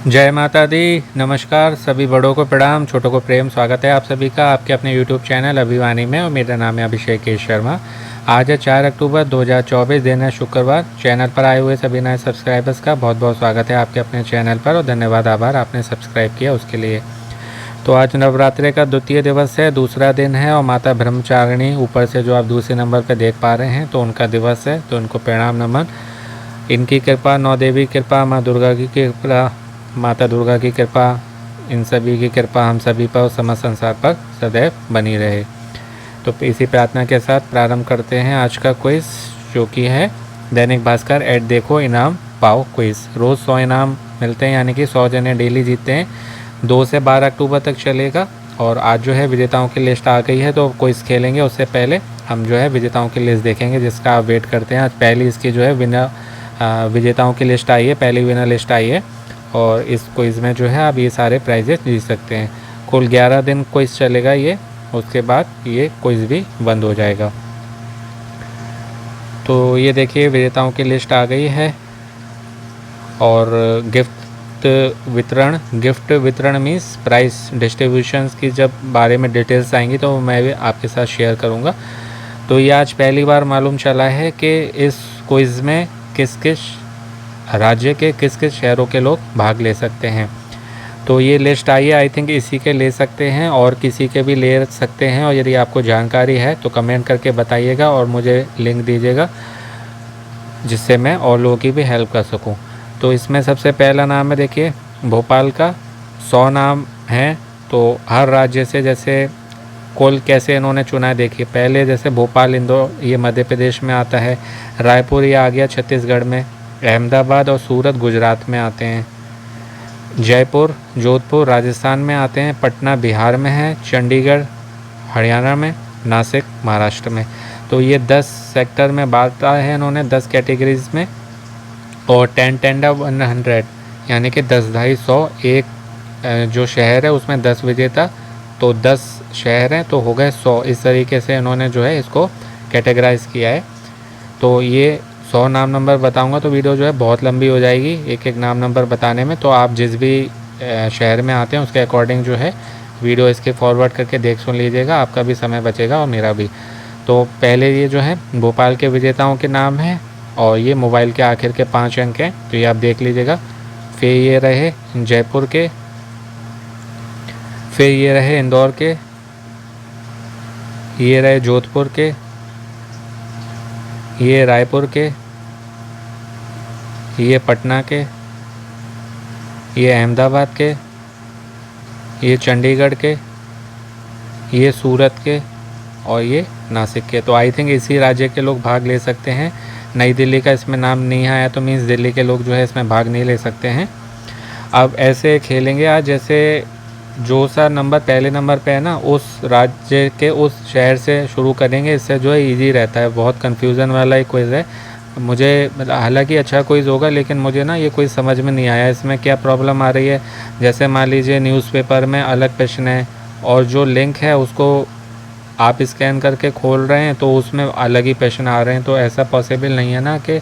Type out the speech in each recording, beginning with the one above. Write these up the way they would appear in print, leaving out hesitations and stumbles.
जय माता दी। नमस्कार, सभी बड़ों को प्रणाम, छोटों को प्रेम। स्वागत है आप सभी का आपके अपने यूट्यूब चैनल अभिवानी में और मेरा नाम है अभिषेक शर्मा। आज है 4 अक्टूबर 2024, दिन है शुक्रवार। चैनल पर आए हुए सभी नए सब्सक्राइबर्स का बहुत बहुत स्वागत है आपके अपने चैनल पर और धन्यवाद, आभार आपने सब्सक्राइब किया उसके लिए। तो आज नवरात्रि का द्वितीय दिवस है, दूसरा दिन है और माता ब्रह्मचारिणी ऊपर से जो आप दूसरे नंबर पर देख पा रहे हैं तो उनका दिवस है, तो उनको प्रणाम नमन। इनकी कृपा, नौ देवी कृपा, माँ दुर्गा की कृपा, माता दुर्गा की कृपा, इन सभी की कृपा हम सभी पर और समस्त संसार पर सदैव बनी रहे। तो इसी प्रार्थना के साथ प्रारंभ करते हैं आज का क्विज, जो कि है दैनिक भास्कर ऐड देखो इनाम पाओ क्विज। रोज़ 100 इनाम मिलते हैं, यानी कि 100 जने डेली जीतते हैं। 2 से 12 अक्टूबर तक चलेगा और आज जो है विजेताओं की लिस्ट आ गई है, तो क्विज खेलेंगे उससे पहले हम जो है विजेताओं की लिस्ट देखेंगे, जिसका आप वेट करते हैं। आज पहली इसकी जो है विजेताओं की लिस्ट आई है, पहली विनर लिस्ट आई है और इस क्विज़ में जो है आप ये सारे प्राइजेस जीत सकते हैं। कुल 11 दिन क्विज़ चलेगा ये, उसके बाद ये क्विज़ भी बंद हो जाएगा। तो ये देखिए विजेताओं की लिस्ट आ गई है और गिफ्ट वितरण मीन्स प्राइस डिस्ट्रीब्यूशंस की जब बारे में डिटेल्स आएंगी तो मैं भी आपके साथ शेयर करूँगा। तो ये आज पहली बार मालूम चला है कि इस क्विज़ में किस किस राज्य के किस किस शहरों के लोग भाग ले सकते हैं। तो ये लिस्ट आई है, आई थिंक इसी के ले सकते हैं और किसी के भी ले सकते हैं। और यदि आपको जानकारी है तो कमेंट करके बताइएगा और मुझे लिंक दीजिएगा, जिससे मैं और लोगों की भी हेल्प कर सकूं। तो इसमें सबसे पहला नाम है, देखिए भोपाल का। 100 नाम हैं, तो हर राज्य से जैसे कुल कैसे इन्होंने चुना है देखिए। पहले जैसे भोपाल, इंदौर ये मध्य प्रदेश में आता है, रायपुर ये आ गया छत्तीसगढ़ में, अहमदाबाद और सूरत गुजरात में आते हैं, जयपुर जोधपुर राजस्थान में आते हैं, पटना बिहार में है, चंडीगढ़ हरियाणा में, नासिक महाराष्ट्र में। तो ये 10 सेक्टर में बांटा है इन्होंने, 10 कैटेगरीज में। और 10-10-100 यानी कि 10-250 एक जो शहर है उसमें 10 विजेता, तो 10 शहर हैं तो हो गए 100। इस तरीके से इन्होंने जो है इसको कैटेगराइज किया है। तो ये 100 नाम नंबर बताऊंगा तो वीडियो जो है बहुत लंबी हो जाएगी एक एक नाम नंबर बताने में। तो आप जिस भी शहर में आते हैं उसके अकॉर्डिंग जो है वीडियो इसके फॉरवर्ड करके देख सुन लीजिएगा, आपका भी समय बचेगा और मेरा भी। तो पहले ये जो है भोपाल के विजेताओं के नाम हैं और ये मोबाइल के आखिर के 5 अंक हैं, तो ये आप देख लीजिएगा। फिर ये रहे जयपुर के, फिर ये रहे इंदौर के, ये रहे जोधपुर के, ये रायपुर के, ये पटना के, ये अहमदाबाद के, ये चंडीगढ़ के, ये सूरत के और ये नासिक के। तो आई थिंक इसी राज्य के लोग भाग ले सकते हैं। नई दिल्ली का इसमें नाम नहीं आया तो मीन्स दिल्ली के लोग जो है इसमें भाग नहीं ले सकते हैं। अब ऐसे खेलेंगे आज, जैसे जो सा नंबर पहले नंबर पे है ना उस राज्य के उस शहर से शुरू करेंगे, इससे जो है इजी रहता है। बहुत कन्फ्यूज़न वाला एक क्विज़ है मुझे, हालांकि अच्छा क्विज़ होगा लेकिन मुझे ना ये कोई समझ में नहीं आया इसमें क्या प्रॉब्लम आ रही है। जैसे मान लीजिए न्यूज़पेपर में अलग प्रश्न है और जो लिंक है उसको आप स्कैन करके खोल रहे हैं तो उसमें अलग ही प्रश्न आ रहे हैं। तो ऐसा पॉसिबल नहीं है ना कि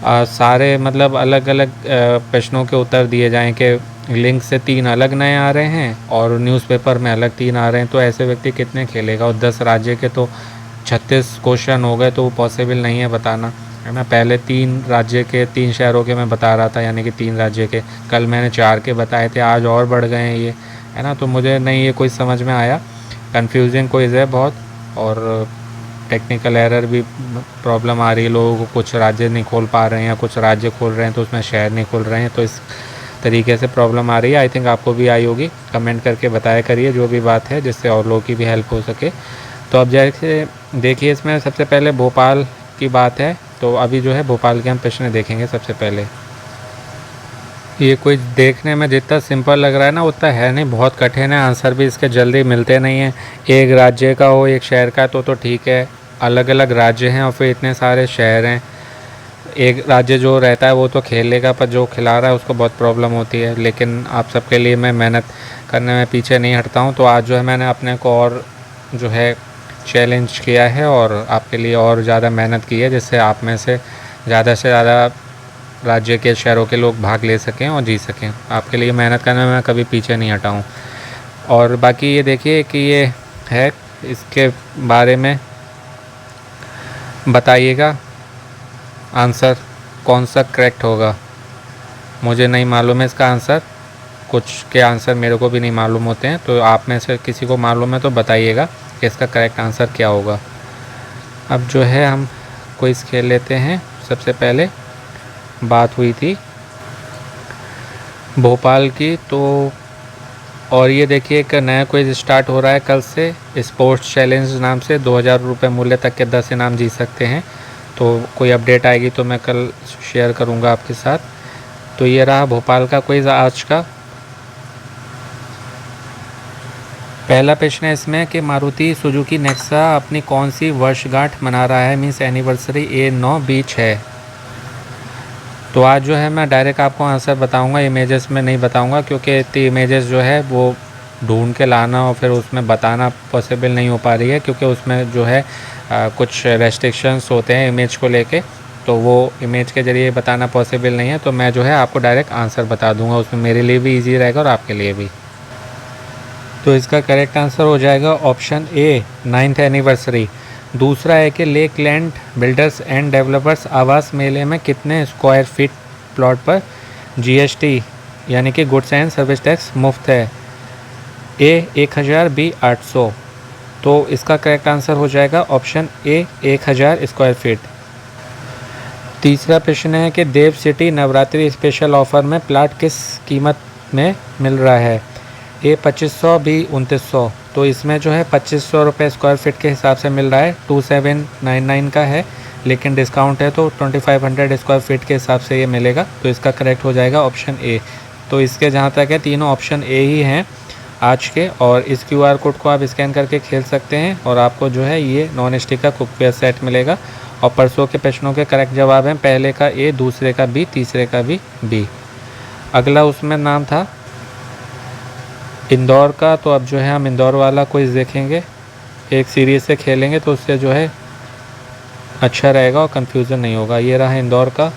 सारे मतलब अलग अलग प्रश्नों के उत्तर दिए जाएं कि लिंक से 3 अलग नए आ रहे हैं और न्यूज़पेपर में अलग 3 आ रहे हैं। तो ऐसे व्यक्ति कितने खेलेगा, और 10 राज्य के तो 36 क्वेश्चन हो गए, तो वो पॉसिबल नहीं है बताना, है ना। पहले 3 राज्य के 3 शहरों के मैं बता रहा था, यानी कि 3 राज्य के, कल मैंने 4 के बताए थे, आज और बढ़ गए हैं ये, है ना। तो मुझे नहीं ये कोई समझ में आया, कन्फ्यूजिंग क्विज़ है बहुत और टेक्निकल एरर भी प्रॉब्लम आ रही है। लोगों को कुछ राज्य नहीं खोल पा रहे हैं या कुछ राज्य खोल रहे हैं तो उसमें शहर नहीं खोल रहे हैं, तो इस तरीके से प्रॉब्लम आ रही है। आई थिंक आपको भी आई होगी, कमेंट करके बताया करिए जो भी बात है, जिससे और लोगों की भी हेल्प हो सके। तो अब जैसे देखिए इसमें सबसे पहले भोपाल की बात है, तो अभी जो है भोपाल के हम प्रश्न देखेंगे। सबसे पहले ये कोई देखने में जितना सिंपल लग रहा है ना उतना है नहीं, बहुत कठिन है। आंसर भी इसके जल्दी मिलते नहीं हैं। एक राज्य का हो, एक शहर का तो ठीक है, अलग अलग राज्य हैं और फिर इतने सारे शहर हैं। एक राज्य जो रहता है वो तो खेलेगा, पर जो खिला रहा है उसको बहुत प्रॉब्लम होती है। लेकिन आप सबके लिए मैं मेहनत करने में पीछे नहीं हटता हूँ। तो आज जो है मैंने अपने को और जो है चैलेंज किया है और आपके लिए और ज़्यादा मेहनत की है, जिससे आप में से ज़्यादा राज्य के शहरों के लोग भाग ले सकें और जी सकें। आपके लिए मेहनत करने में मैं कभी पीछे नहीं हटा हूँ। और बाकी ये देखिए कि ये है, इसके बारे में बताइएगा आंसर कौन सा करेक्ट होगा। मुझे नहीं मालूम है इसका आंसर, कुछ के आंसर मेरे को भी नहीं मालूम होते हैं, तो आप में से किसी को मालूम है तो बताइएगा कि इसका करेक्ट आंसर क्या होगा। अब जो है हम क्विज़ खेल लेते हैं। सबसे पहले बात हुई थी भोपाल की, तो और ये देखिए एक नया क्विज़ स्टार्ट हो रहा है कल से, स्पोर्ट्स चैलेंज नाम से। 2000 रुपये मूल्य तक के 10 इनाम जीत सकते हैं। तो कोई अपडेट आएगी तो मैं कल शेयर करूँगा आपके साथ। तो ये रहा भोपाल का क्विज़ आज का। पहला प्रश्न है इसमें कि मारुति सुजुकी नेक्सा अपनी कौन सी वर्षगांठ मना रहा है, मीन्स एनिवर्सरी। ए 9, बी 6। तो आज जो है मैं डायरेक्ट आपको आंसर बताऊंगा, इमेजेस में नहीं बताऊंगा, क्योंकि इतनी इमेजेस जो है वो ढूंढ के लाना और फिर उसमें बताना पॉसिबल नहीं हो पा रही है, क्योंकि उसमें जो है कुछ रेस्ट्रिक्शंस होते हैं इमेज को लेके, तो वो इमेज के ज़रिए बताना पॉसिबल नहीं है। तो मैं जो है आपको डायरेक्ट आंसर बता दूंगा, उसमें मेरे लिए भी ईजी रहेगा और आपके लिए भी। तो इसका करेक्ट आंसर हो जाएगा ऑप्शन ए, 9th एनिवर्सरी। दूसरा है कि lake land builders and developers आवास मेले में कितने स्क्वायर फीट प्लॉट पर जीएसटी यानी कि गुड्स एंड सर्विस टैक्स मुफ्त है। ए 1000, बी 800। तो इसका करेक्ट आंसर हो जाएगा ऑप्शन ए, 1000 स्क्वायर फीट। तीसरा प्रश्न है कि देव सिटी नवरात्रि स्पेशल ऑफर में प्लाट किस कीमत में मिल रहा है। ए 2500, बी 2900। तो इसमें जो है 2500 रुपये स्क्वायर फीट के हिसाब से मिल रहा है, 2799 का है, लेकिन डिस्काउंट है तो 2500 स्क्वायर फीट के हिसाब से ये मिलेगा। तो इसका करेक्ट हो जाएगा ऑप्शन ए। तो इसके जहाँ तक है तीनों ऑप्शन ए ही हैं आज के। और इस QR कोड को आप स्कैन करके खेल सकते हैं और आपको जो है ये नॉन स्टिक का कुकवेयर सेट मिलेगा। और परसों के प्रश्नों के करेक्ट जवाब हैं, पहले का ए, दूसरे का बी, तीसरे का भी बी। अगला उसमें नाम था इंदौर का, तो अब जो है हम इंदौर वाला क्विज़ देखेंगे, एक सीरीज से खेलेंगे तो उससे जो है अच्छा रहेगा और कन्फ्यूज़न नहीं होगा। ये रहा इंदौर का,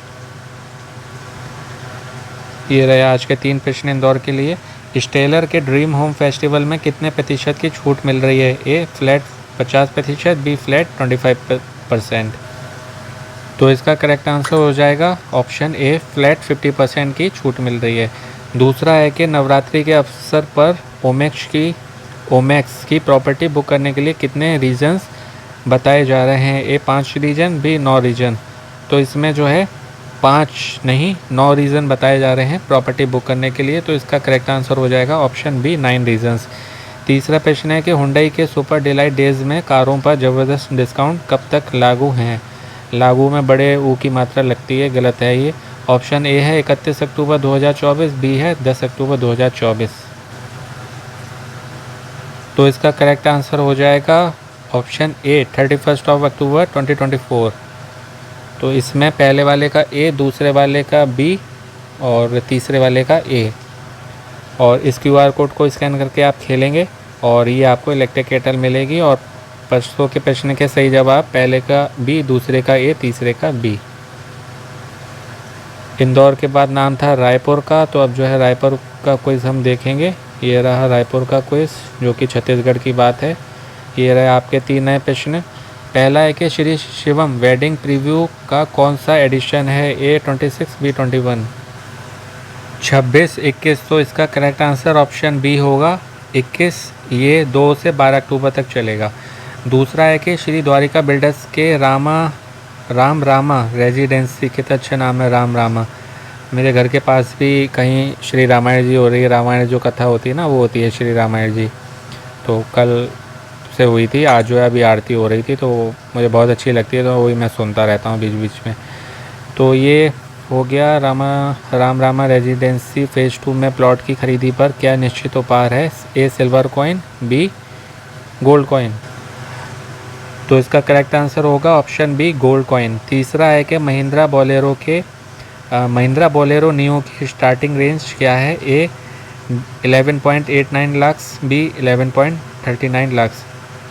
ये रहे आज के 3 प्रश्न इंदौर के लिए। स्टेलर के ड्रीम होम फेस्टिवल में कितने प्रतिशत की छूट मिल रही है। ए फ्लैट 50%, बी फ्लैट 25%। तो इसका करेक्ट आंसर हो जाएगा ऑप्शन ए, फ्लैट 50% की छूट मिल रही है। दूसरा है कि नवरात्रि के अवसर पर ओमैक्स की प्रॉपर्टी बुक करने के लिए कितने रीजन्स बताए जा रहे हैं। ए 5 रीजन, बी 9 रीजन। तो इसमें जो है 5 नहीं 9 रीज़न बताए जा रहे हैं प्रॉपर्टी बुक करने के लिए। तो इसका करेक्ट आंसर हो जाएगा ऑप्शन बी, 9 रीजन्स। तीसरा प्रश्न है कि हुंडई के सुपर डिलाइट डेज़ में कारों पर ज़बरदस्त डिस्काउंट कब तक लागू हैं। लागू में बड़े ऊ की मात्रा लगती है, गलत है ये। ऑप्शन ए है 31 अक्टूबर 2024, बी है 10 अक्टूबर 2024। तो इसका करेक्ट आंसर हो जाएगा ऑप्शन ए, 31 अक्टूबर 2024। तो इसमें पहले वाले का ए, दूसरे वाले का बी और तीसरे वाले का ए। और इस QR कोड को स्कैन करके आप खेलेंगे और ये आपको इलेक्ट्रिक केटल मिलेगी। और परसों के प्रश्न के सही जवाब पहले का बी, दूसरे का ए, तीसरे का बी। इंदौर के बाद नाम था रायपुर का, तो अब जो है रायपुर का क्विज़ हम देखेंगे। ये रहा रायपुर का क्विज़ जो कि छत्तीसगढ़ की बात है। ये रहे आपके 3 नए प्रश्न। पहला है कि श्री शिवम वेडिंग प्रीव्यू का कौन सा एडिशन है। ए 26, बी 21। 26, 21। तो इसका करेक्ट आंसर ऑप्शन बी होगा 21। ये 2 से 12 अक्टूबर तक चलेगा। दूसरा है कि श्री द्वारिका बिल्डर्स के राम रामा रेजिडेंसी, कितना अच्छा नाम है राम रामा। मेरे घर के पास भी कहीं श्री रामायण जी हो रही है, रामायण जो कथा होती है ना वो होती है श्री रामायण जी। तो कल से हुई थी, आज जो है अभी आरती हो रही थी, तो मुझे बहुत अच्छी लगती है, तो वही मैं सुनता रहता हूँ बीच बीच में। तो ये हो गया राम रामा रेजिडेंसी फ़ेज़ 2 में प्लॉट की खरीदी पर क्या निश्चित उपहार है। A silver coin, B gold coin. तो इसका करेक्ट आंसर होगा ऑप्शन बी, गोल्ड कॉइन। तीसरा है कि महिंद्रा बोलेरो नियो की स्टार्टिंग रेंज क्या है। ए 11.89 लाख, बी 11.39 लाख,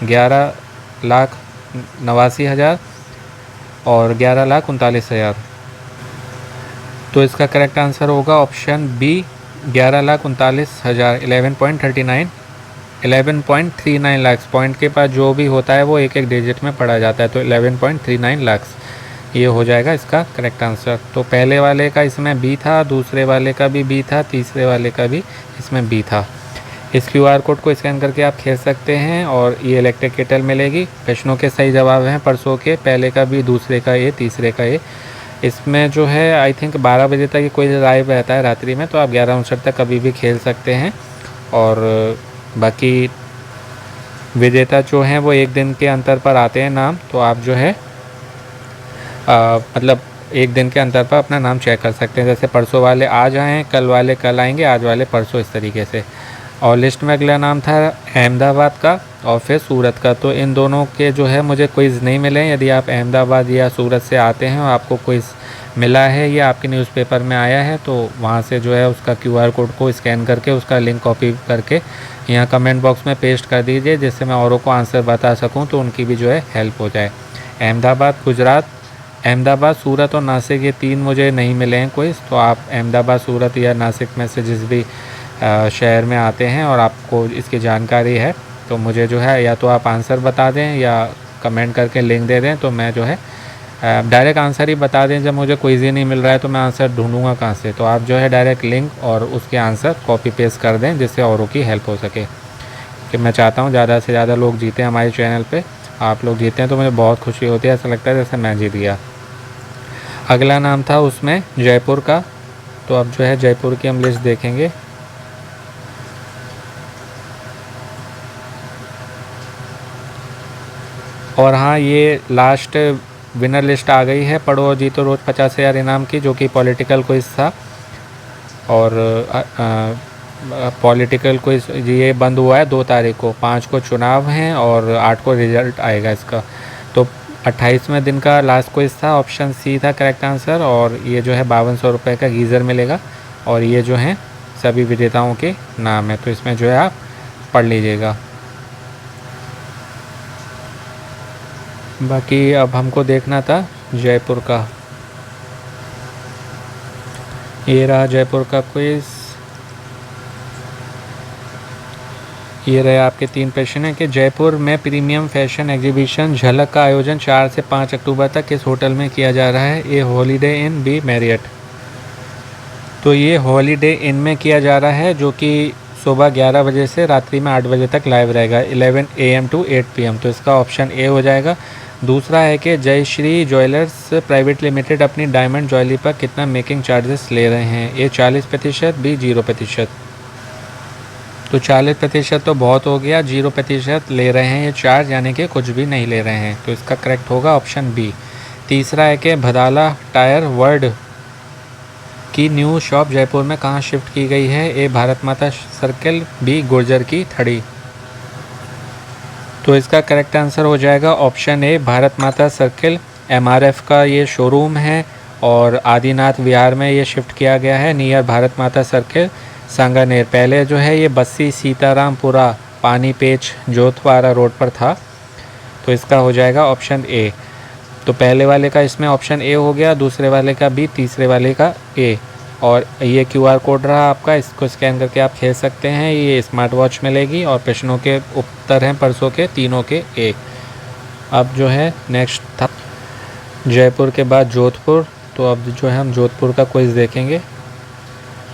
11,89,000 और 11,39,000। तो इसका करेक्ट आंसर होगा ऑप्शन बी 11,39,000 11.39 लाख। पॉइंट के पास जो भी होता है वो एक एक डिजिट में पढ़ा जाता है, तो 11.39 लाख ये हो जाएगा इसका करेक्ट आंसर। तो पहले वाले का इसमें बी था, दूसरे वाले का भी बी था, तीसरे वाले का भी इसमें बी था। इस QR कोड को स्कैन करके आप खेल सकते हैं और ये इलेक्ट्रिक केटल मिलेगी। प्रश्नों के सही जवाब हैं परसों के, पहले का भी, दूसरे का ए, तीसरे का ए। इसमें जो है आई थिंक 12 बजे तक कोई लाइव रहता है रात्रि में, तो आप 11:59 तक कभी भी खेल सकते हैं। और बाकी विजेता जो हैं वो एक दिन के अंतर पर आते हैं नाम, तो आप जो है मतलब एक दिन के अंतर पर अपना नाम चेक कर सकते हैं। जैसे परसों वाले आज आए, कल वाले कल आएंगे, आज वाले परसों, इस तरीके से। और लिस्ट में अगला नाम था अहमदाबाद का और फिर सूरत का। तो इन दोनों के जो है मुझे क्विज़ नहीं मिले हैं। यदि आप अहमदाबाद या सूरत से आते हैं और आपको क्विज़ मिला है या आपके न्यूज़पेपर में आया है, तो वहाँ से जो है उसका QR कोड को स्कैन करके उसका लिंक कॉपी करके यहाँ कमेंट बॉक्स में पेस्ट कर दीजिए, जिससे मैं औरों को आंसर बता सकूँ, तो उनकी भी जो है हेल्प हो जाए। अहमदाबाद, गुजरात, अहमदाबाद, सूरत और नासिक, ये 3 मुझे नहीं मिले हैं क्विज़। तो आप अहमदाबाद, सूरत या नासिक में से जिस भी शहर में आते हैं और आपको इसकी जानकारी है, तो मुझे जो है या तो आप आंसर बता दें या कमेंट करके लिंक दे दें, तो मैं जो है डायरेक्ट आंसर ही बता दें। जब मुझे क्विज़ ही नहीं मिल रहा है तो मैं आंसर ढूंढूंगा कहाँ से। तो आप जो है डायरेक्ट लिंक और उसके आंसर कॉपी पेस्ट कर दें, जिससे औरों की हेल्प हो सके। कि मैं चाहता हूँ ज़्यादा से ज़्यादा लोग जीतें हमारे चैनल पे। आप लोग जीते हैं तो मुझे बहुत खुशी होती है, ऐसा लगता है जैसे मैं जीत गया। अगला नाम था उसमें जयपुर का, तो अब जो है जयपुर की हम लिस्ट देखेंगे। और हाँ, ये लास्ट विनर लिस्ट आ गई है पढ़ो और जीतो रोज़ 50,000 इनाम की, जो कि पॉलिटिकल क्विज़ था। और पॉलिटिकल क्विज़ ये बंद हुआ है 2 तारीख को, 5 को चुनाव हैं और 8 को रिज़ल्ट आएगा इसका। तो 28वें दिन का लास्ट क्विज़ था, ऑप्शन सी था करेक्ट आंसर। और ये जो है 5200 रुपये का गीज़र मिलेगा। और ये जो हैं सभी विजेताओं के नाम है, तो इसमें जो है आप पढ़ लीजिएगा। बाकी अब हमको देखना था जयपुर का। ये रहा जयपुर का क्विज़। ये रहे आपके 3 प्रश्न हैं कि जयपुर में प्रीमियम फैशन एग्जीबिशन झलक का आयोजन 4 से 5 अक्टूबर तक किस होटल में किया जा रहा है? A holiday inn, B Marriott. तो ये हॉलीडे इन में किया जा रहा है, जो कि सुबह 11 बजे से रात्रि में 8 बजे तक लाइव रहेगा, 11 AM to 8 PM। तो इसका ऑप्शन ए हो जाएगा। दूसरा है कि जयश्री ज्वेलर्स प्राइवेट लिमिटेड अपनी डायमंड ज्वेलरी पर कितना मेकिंग चार्जेस ले रहे हैं? ए 40%, बी 0%। तो 40% तो बहुत हो गया, 0% ले रहे हैं ये चार्ज, यानी कि कुछ भी नहीं ले रहे हैं। तो इसका करेक्ट होगा ऑप्शन बी। तीसरा है कि भदाला टायर वर्ल्ड की न्यू शॉप जयपुर में कहाँ शिफ्ट की गई है? ए भारत माता सर्किल, बी गुर्जर की थड़ी। तो इसका करेक्ट आंसर हो जाएगा ऑप्शन ए भारत माता सर्किल। MRF का ये शोरूम है और आदिनाथ विहार में ये शिफ्ट किया गया है, नियर भारत माता सर्किल, सांगानेर। पहले जो है ये बस्सी सीतारामपुरा पानी पेच जोधवाड़ा रोड पर था। तो इसका हो जाएगा ऑप्शन ए। तो पहले वाले का इसमें ऑप्शन ए हो गया, दूसरे वाले का बी, तीसरे वाले का ए। और ये QR कोड रहा आपका, इसको स्कैन करके आप खेल सकते हैं। ये स्मार्ट वॉच मिलेगी और प्रश्नों के उत्तर हैं परसों के तीनों के ए। अब जो है नेक्स्ट था जयपुर के बाद जोधपुर। तो अब जो है हम जोधपुर का क्विज़ देखेंगे।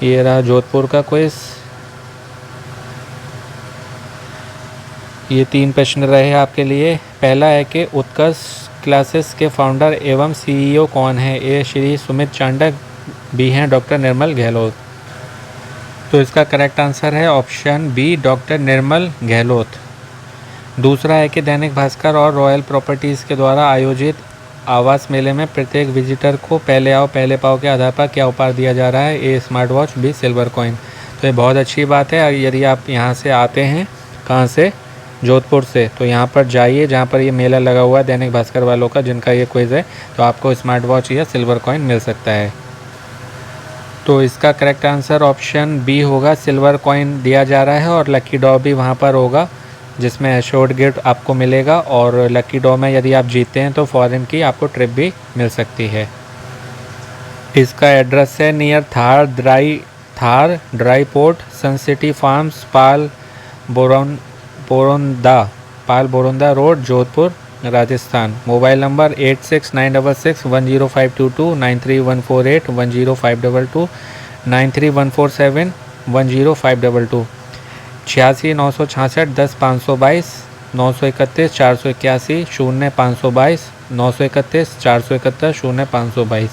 ये रहा जोधपुर का क्विज़। ये 3 प्रश्न रहे आपके लिए। पहला है कि उत्कर्ष क्लासेस के फाउंडर एवं CEO कौन है? ए श्री सुमित चांडक, बी हैं डॉक्टर निर्मल गहलोत। तो इसका करेक्ट आंसर है ऑप्शन बी डॉक्टर निर्मल गहलोत। दूसरा है कि दैनिक भास्कर और रॉयल प्रॉपर्टीज़ के द्वारा आयोजित आवास मेले में प्रत्येक विजिटर को पहले आओ पहले पाओ के आधार पर क्या उपहार दिया जा रहा है? A smart watch, B silver coin. तो ये बहुत अच्छी बात है। यदि आप यहाँ से आते हैं, कहाँ से? जोधपुर से, तो यहाँ पर जाइए जहाँ पर ये मेला लगा हुआ है दैनिक भास्कर वालों का, जिनका ये क्विज़ है, तो आपको स्मार्ट वॉच या सिल्वर कॉइन मिल सकता है। तो इसका करेक्ट आंसर ऑप्शन बी होगा, सिल्वर कॉइन दिया जा रहा है। और लकी ड्रॉ भी वहाँ पर होगा, जिसमें एश्योर्ड गिफ्ट आपको मिलेगा। और लकी ड्रॉ में यदि आप जीतते हैं तो फॉरेन की आपको ट्रिप भी मिल सकती है। इसका एड्रेस है near Thar dry port, sun city farms, Boronda Pal Boronda road, Jodhpur, Rajasthan. Mobile number 8696610522, 9314810522, 9314710522, 86 966 10 522, 931 481 0522, 931 471 0522।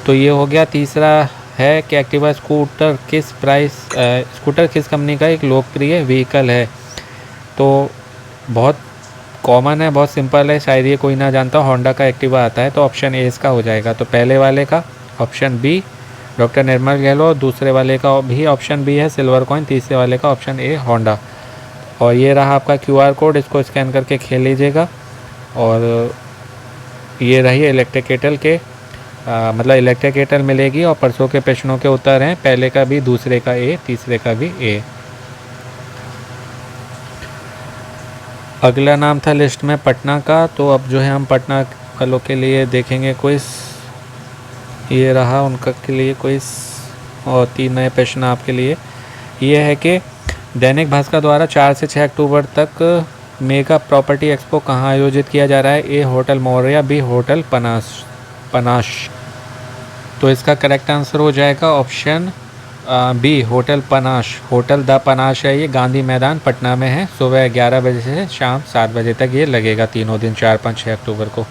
तो ये हो गया। तीसरा है कि एक्टिवा स्कूटर किस कंपनी का एक लोकप्रिय व्हीकल है। तो बहुत कॉमन है, बहुत सिंपल है, शायद ये कोई ना जानता हो। होंडा का एक्टिवा आता है, तो ऑप्शन ए इसका हो जाएगा। तो पहले वाले का ऑप्शन बी डॉक्टर निर्मल गहलोत, दूसरे वाले का भी ऑप्शन बी है सिल्वर कॉइन, तीसरे वाले का ऑप्शन ए होंडा। और ये रहा आपका QR कोड, इसको स्कैन करके खेल लीजिएगा। और ये रही इलेक्ट्रिक केटल के मतलब इलेक्ट्रिक केटल मिलेगी। और परसों के प्रश्नों के उत्तर हैं, पहले का भी, दूसरे का ए, तीसरे का भी ए। अगला नाम था लिस्ट में पटना का। तो अब जो है हम पटना वालों के लिए देखेंगे क्विज। ये रहा उनका के लिए क्विज और 3 नए प्रश्न आपके लिए। ये है कि दैनिक भास्कर द्वारा 4 से 6 अक्टूबर तक मेगा प्रॉपर्टी एक्सपो कहाँ आयोजित किया जा रहा है। A hotel Maurya, B hotel Panash. तो इसका करेक्ट आंसर हो जाएगा option B hotel Panash. Hotel the Panash है, ये गांधी मैदान पटना में है। सुबह 11 बजे से शाम 7 बजे तक ये लगेगा, तीनों दिन 4, 5, 6 अक्टूबर को।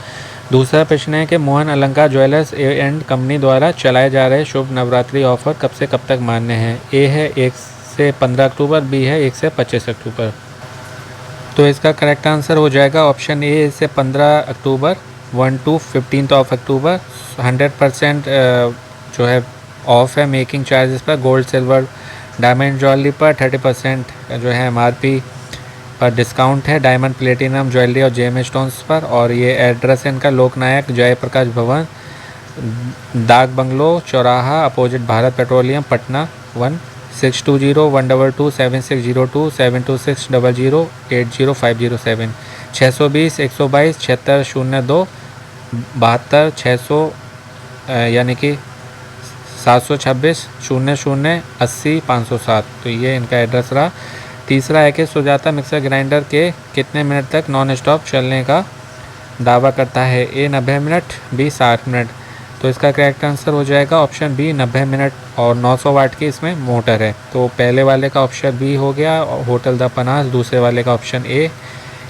दूसरा प्रश्न है कि मोहन अलंकार ज्वेलर्स एंड कंपनी द्वारा चलाए जा रहे शुभ नवरात्रि ऑफर कब से कब तक मान्य है। ए है 1 से 15 अक्टूबर, बी है 1 से 25 अक्टूबर। तो इसका करेक्ट आंसर हो जाएगा ऑप्शन ए से 15 अक्टूबर, 1 to 15 ऑफ अक्टूबर। 100% जो है ऑफ है मेकिंग चार्जेस पर। गोल्ड, सिल्वर, डायमंड ज्वेलरी पर 30% जो है MRP पर डिस्काउंट है। डायमंड, प्लेटिनम ज्वेलरी और जेम स्टोन्स पर। और ये एड्रेस है इनका लोकनायक जयप्रकाश भवन, डाक बंगलो चौराहा, अपोजिट भारत पेट्रोलियम, पटना। 1620122760272600800507 620 122 7602 72 600 यानी कि 726 00 80 507। तो ये इनका एड्रेस रहा। तीसरा है कि सुजाता मिक्सर ग्राइंडर के कितने मिनट तक नॉन स्टॉप चलने का दावा करता है। ए 90 मिनट, बी 60 मिनट। तो इसका करेक्ट आंसर हो जाएगा ऑप्शन बी 90 मिनट। और 900 वाट की इसमें मोटर है। तो पहले वाले का ऑप्शन बी हो गया होटल द पनास, दूसरे वाले का ऑप्शन ए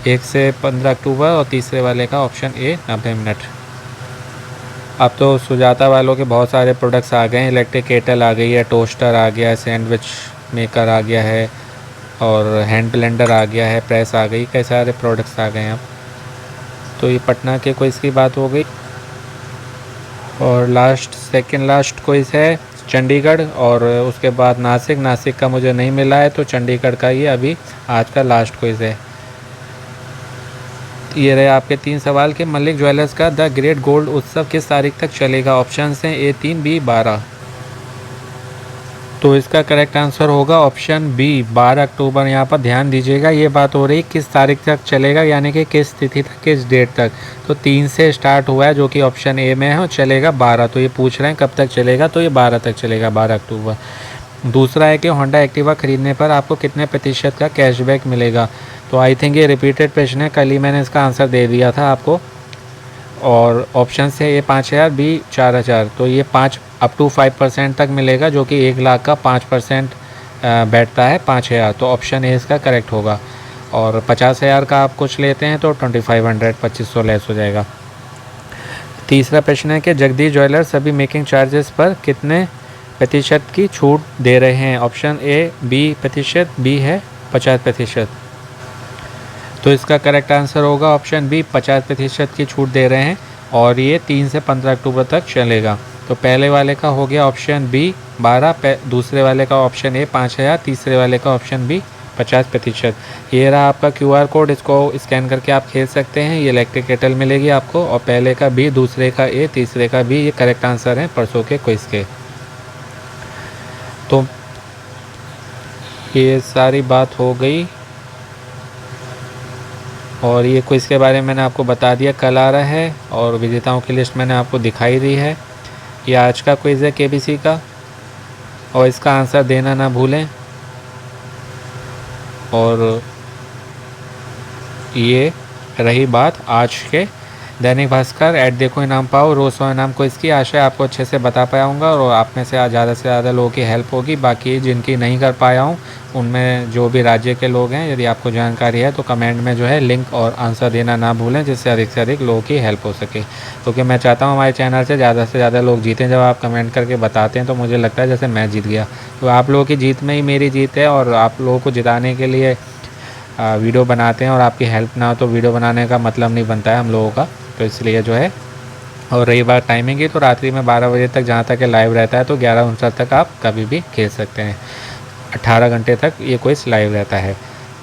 1 से 15 अक्टूबर और तीसरे वाले का ऑप्शन ए 90 मिनट। अब तो सुजाता वालों के बहुत सारे प्रोडक्ट्स आ गए हैं। इलेक्ट्रिक केटल आ गई है, टोस्टर आ गया है, सैंडविच मेकर आ गया है और हैंड ब्लेंडर आ गया है, प्रेस आ गई, कई सारे प्रोडक्ट्स आ गए हैं अब। तो ये पटना के क्विज़ की बात हो गई। और सेकंड लास्ट क्विज़ है चंडीगढ़ और उसके बाद नासिक का मुझे नहीं मिला है, तो चंडीगढ़ का ये अभी आज का लास्ट क्विज़ है। ये रहे आपके 3 सवाल के। मलिक ज्वेलर्स का द ग्रेट गोल्ड उत्सव किस तारीख तक चलेगा। ऑप्शन हैं ए 3, बी 12। तो इसका करेक्ट आंसर होगा ऑप्शन बी 12 अक्टूबर। यहाँ पर ध्यान दीजिएगा, ये बात हो रही किस तारीख तक चलेगा, यानी कि किस तिथि तक, किस डेट तक। तो 3 से स्टार्ट हुआ है जो कि ऑप्शन ए में है और चलेगा 12। तो ये पूछ रहे हैं कब तक चलेगा, तो ये 12 तक चलेगा, 12 अक्टूबर। दूसरा है कि होंडा एक्टिवा खरीदने पर आपको कितने प्रतिशत का कैशबैक मिलेगा। तो आई थिंक ये रिपीटेड प्रश्न है, कल ही मैंने इसका आंसर दे दिया था आपको। और ऑप्शन से ए 5000, बी 4000। तो ये 5 अप टू 5% तक मिलेगा, जो कि 1 लाख का 5% बैठता है 5000। तो ऑप्शन ए इसका करेक्ट होगा। और 50,000 का आप कुछ लेते हैं तो 2500 2500 लेस हो जाएगा। तीसरा प्रश्न है कि जगदीश ज्वेलर्स सभी मेकिंग चार्जेस पर कितने प्रतिशत की छूट दे रहे हैं। ऑप्शन ए 20%, बी है 50%। तो इसका करेक्ट आंसर होगा ऑप्शन बी 50% की छूट दे रहे हैं और ये 3 से 15 अक्टूबर तक चलेगा। तो पहले वाले का हो गया ऑप्शन बी 12, दूसरे वाले का ऑप्शन ए 5000, तीसरे वाले का ऑप्शन बी 50%। ये रहा आपका QR कोड, इसको स्कैन करके आप खेल सकते हैं। ये इलेक्ट्रिक केटल मिलेगी आपको। और पहले का बी, दूसरे का ए, तीसरे का बी, ये करेक्ट आंसर हैं परसों के क्विज़ के। तो ये सारी बात हो गई। और ये क्विज़ के बारे में मैंने आपको बता दिया, कल आ रहा है, और विजेताओं की लिस्ट मैंने आपको दिखाई दी है। ये आज का क्विज़ है केबीसी का, और इसका आंसर देना ना भूलें। और ये रही बात आज के दैनिक भास्कर @ इनाम पाओ रोज़ 100 इनाम को, इसकी आशा है आपको अच्छे से बता पाया हूँ और आप में से ज़्यादा लोगों की हेल्प होगी। बाकी जिनकी नहीं कर पाया हूँ उनमें जो भी राज्य के लोग हैं, यदि आपको जानकारी है तो कमेंट में जो है लिंक और आंसर देना ना भूलें, जिससे अधिक से अधिक लोगों की हेल्प हो सके। क्योंकि मैं चाहता हूँ हमारे चैनल से ज़्यादा लोग जीतें। जब आप कमेंट करके बताते हैं तो मुझे लगता है जैसे मैं जीत गया। तो आप लोगों की जीत में ही मेरी जीत है, और आप लोगों को जिताने के लिए वीडियो बनाते हैं, और आपकी हेल्प ना हो तो वीडियो बनाने का मतलब नहीं बनता है हम लोगों का। तो इसलिए जो है, और रही बात टाइमिंग की, तो रात्रि में 12 बजे तक जहाँ तक लाइव रहता है, तो 11:59 तक आप कभी भी खेल सकते हैं। 18 घंटे तक ये क्विज़ लाइव रहता है।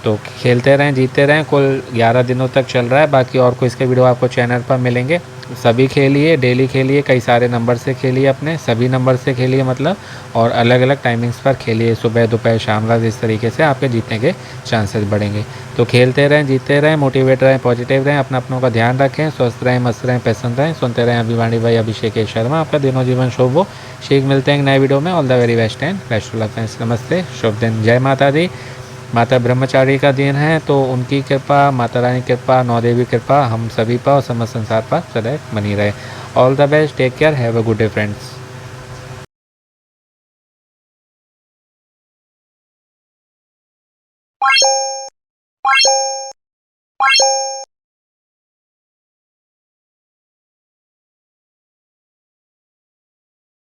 तो खेलते रहें, जीतते रहें। कुल 11 दिनों तक चल रहा है। बाकी और क्विज़ के वीडियो आपको चैनल पर मिलेंगे। सभी खेलिए, डेली खेलिए, कई सारे नंबर से खेलिए, अपने सभी नंबर से खेलिए मतलब, और अलग अलग टाइमिंग्स पर खेलिए, सुबह दोपहर शाम रात। इस तरीके से आपके जीतने के चांसेस बढ़ेंगे। तो खेलते रहें, जीतते रहें, मोटिवेट रहें, पॉजिटिव रहें, अपनों का ध्यान रखें, स्वस्थ रहें, मस्त रहें, पसंद रहें। सुनते रहें अभिवाणी भाई अभिषेक शर्मा। आपका दिनों जीवन शुभ हो। शीघ्र मिलते हैं एक नए वीडियो में। All the very best and best of luck friends. नमस्ते, शुभ दिन, जय माता दी। माता ब्रह्मचारी का दिन है, तो उनकी कृपा, माता रानी कृपा, नौ देवी कृपा हम सभी पर और समस्त संसार पर सदैव बनी रहे। All the best, take care, have a good day friends.